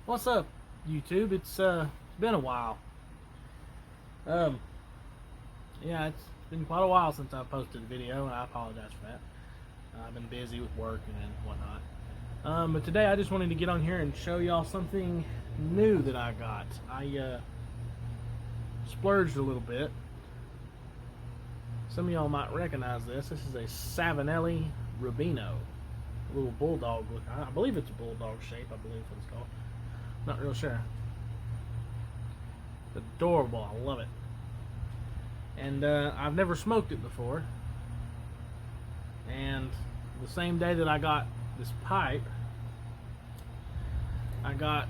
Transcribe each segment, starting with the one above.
What's up, YouTube? It's been a while. Um, yeah, it's been quite a while since I posted a video, and I apologize for that. I've been busy with work and whatnot. But today I just wanted to get on here and show y'all something new that I got. I splurged a little bit. Some of y'all might recognize this. This is a Savinelli Rubino. A little bulldog look. I believe it's a bulldog shape, I believe what it's called. Not real sure. It's adorable. I love it. And I've never smoked it before. And the same day that I got this pipe, I got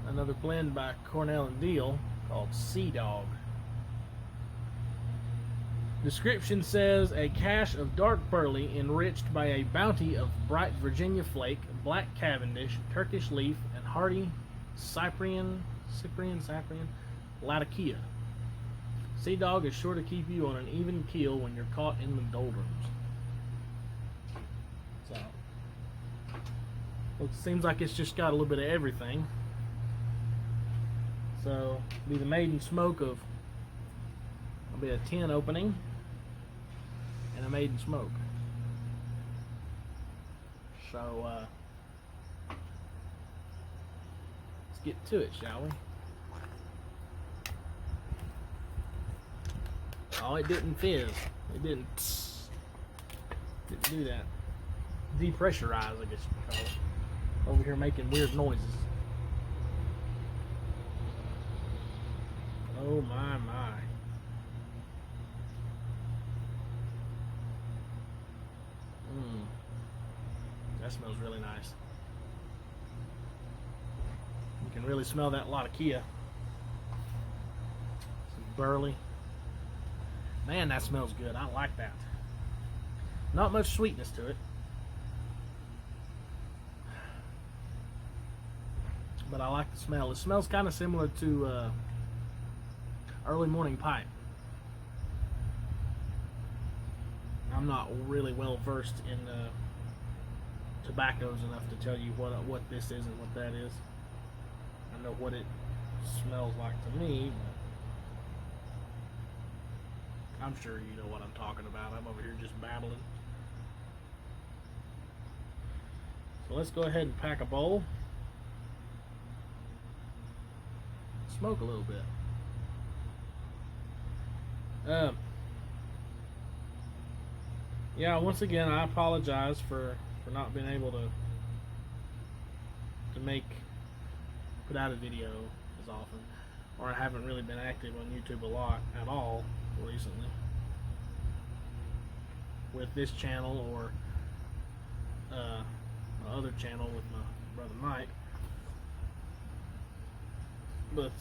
another blend by Cornell and Deal called Sea Dog. Description says, a cache of dark burley enriched by a bounty of bright Virginia flake, black Cavendish, Turkish leaf, and hardy Cyprian Latakia. Sea Dog is sure to keep you on an even keel when you're caught in the doldrums. So, well, it seems like it's just got a little bit of everything. So, be the Maiden smoke of, it'll be a tin opening and a Maiden smoke. So, let's get to it, shall we? Oh, it didn't fizz. It didn't do that. Depressurize, I guess you call it. Over here making weird noises. Oh my. That smells really nice. You can really smell that Latakia. Some burley. Man, that smells good. I like that. Not much sweetness to it. But I like the smell. It smells kind of similar to early morning pipe. I'm not really well versed in tobaccos enough to tell you what this is and what that is. I know what it smells like to me, but I'm sure you know what I'm talking about. I'm over here just babbling. So let's go ahead and pack a bowl. Smoke a little bit. Yeah, once again, I apologize for not being able to put out a video as often, or I haven't really been active on YouTube a lot at all recently with this channel or my other channel with my brother Mike. But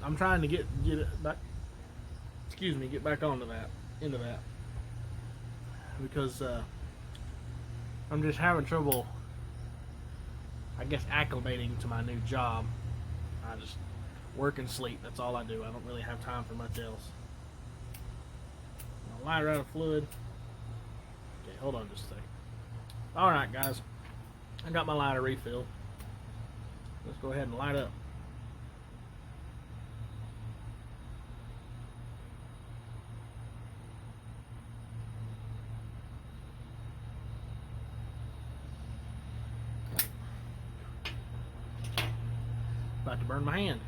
I'm trying to get it back. Excuse me, get back into that, because I'm just having trouble, I guess, acclimating to my new job. I just work and sleep. That's all I do. I don't really have time for much else. My lighter out of fluid. Okay, hold on just a second. Alright, guys. I got my lighter refilled. Let's go ahead and light up. About to burn my hand.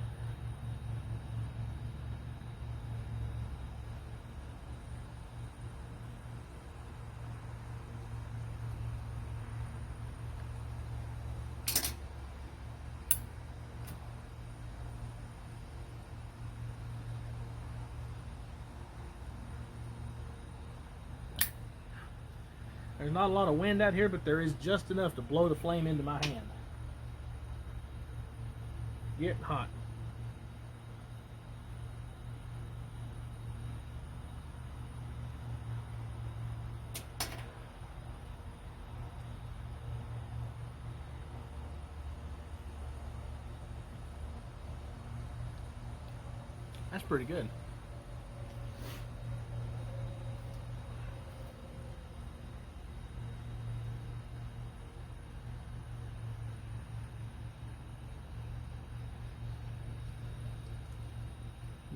There's not a lot of wind out here, but there is just enough to blow the flame into my hand. Getting hot. That's pretty good.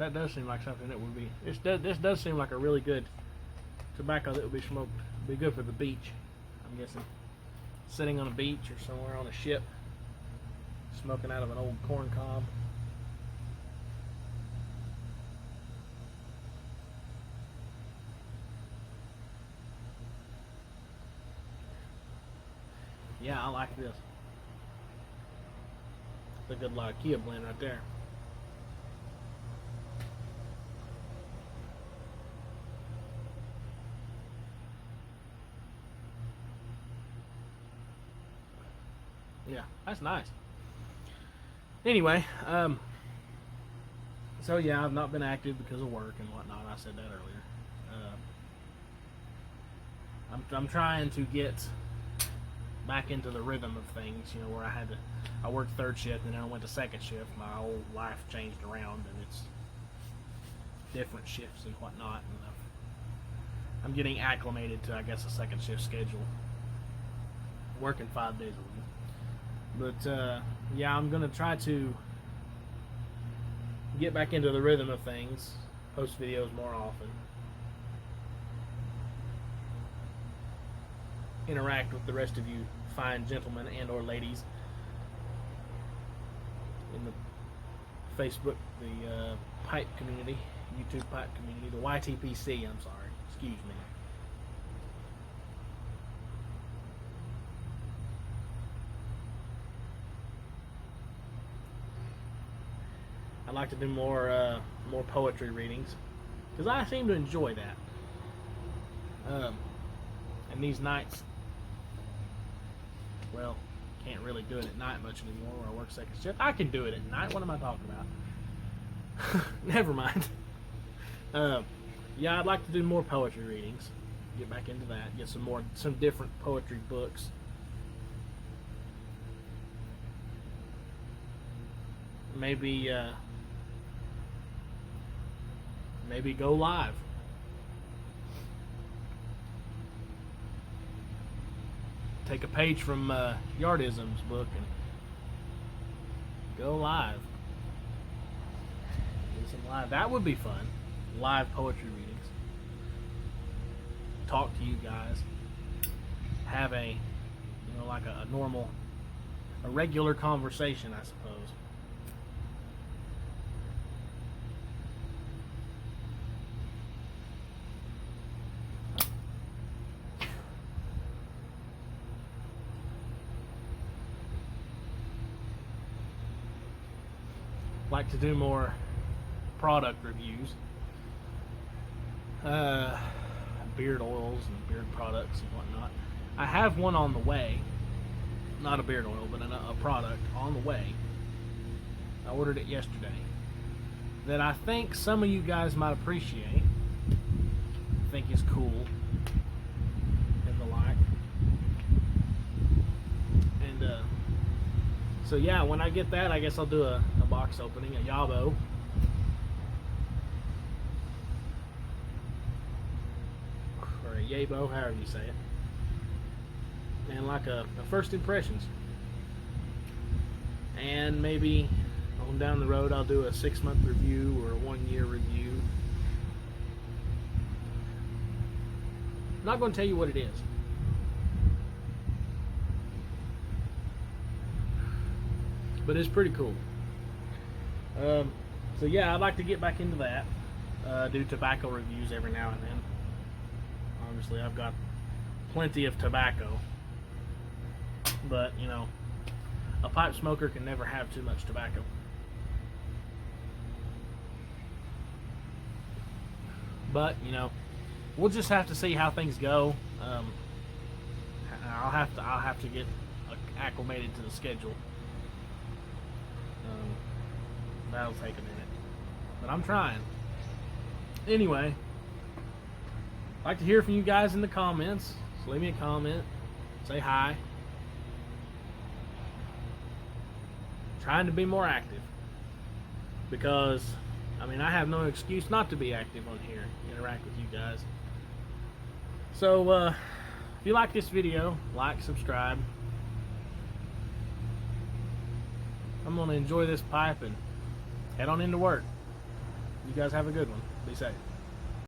that does seem like something that would be. This does seem like a really good tobacco that would be smoked. Be good for the beach. I'm guessing sitting on a beach or somewhere on a ship, smoking out of an old corn cob. Yeah, I like this. It's a good Kia blend right there. Yeah, that's nice. Anyway, so yeah, I've not been active because of work and whatnot. I said that earlier. I'm trying to get back into the rhythm of things, you know, where I worked third shift and then I went to second shift. My whole life changed around and it's different shifts and whatnot. And I'm getting acclimated to, I guess, a second shift schedule, working 5 days a week. But yeah, I'm gonna try to get back into the rhythm of things, post videos more often, interact with the rest of you fine gentlemen and or ladies in the Facebook, the pipe community, YouTube pipe community, the YTPC, I'm sorry, excuse me. I'd like to do more poetry readings because I seem to enjoy that. And these nights, well, can't really do it at night much anymore where I work second shift. I can do it at night. What am I talking about? Never mind. Yeah, I'd like to do more poetry readings. Get back into that. Get some different poetry books. Maybe go live. Take a page from Yardism's book and go live. Do some live. That would be fun. Live poetry readings. Talk to you guys. Have a, like a regular conversation, I suppose. Like to do more product reviews, beard oils and beard products and whatnot. I have one on the way, not a beard oil, but a product on the way. I ordered it yesterday that I think some of you guys might appreciate, think is cool and the like. And so yeah, when I get that, I guess I'll do a box opening, a yabo. Or a yabo, however you say it. And like a first impressions. And maybe on down the road I'll do a 6-month review or a 1-year review. I'm not going to tell you what it is. But it's pretty cool. So yeah, I'd like to get back into that. Do tobacco reviews every now and then. Obviously, I've got plenty of tobacco. But, a pipe smoker can never have too much tobacco. But, we'll just have to see how things go. I'll have to get acclimated to the schedule. That'll take a minute, but I'm trying. Anyway, I'd like to hear from you guys in the comments. So leave me a comment, say hi. Trying to be more active because, I have no excuse not to be active on here, interact with you guys. So, if you like this video, like, subscribe. I'm going to enjoy this pipe and head on into work. You guys have a good one. Be safe.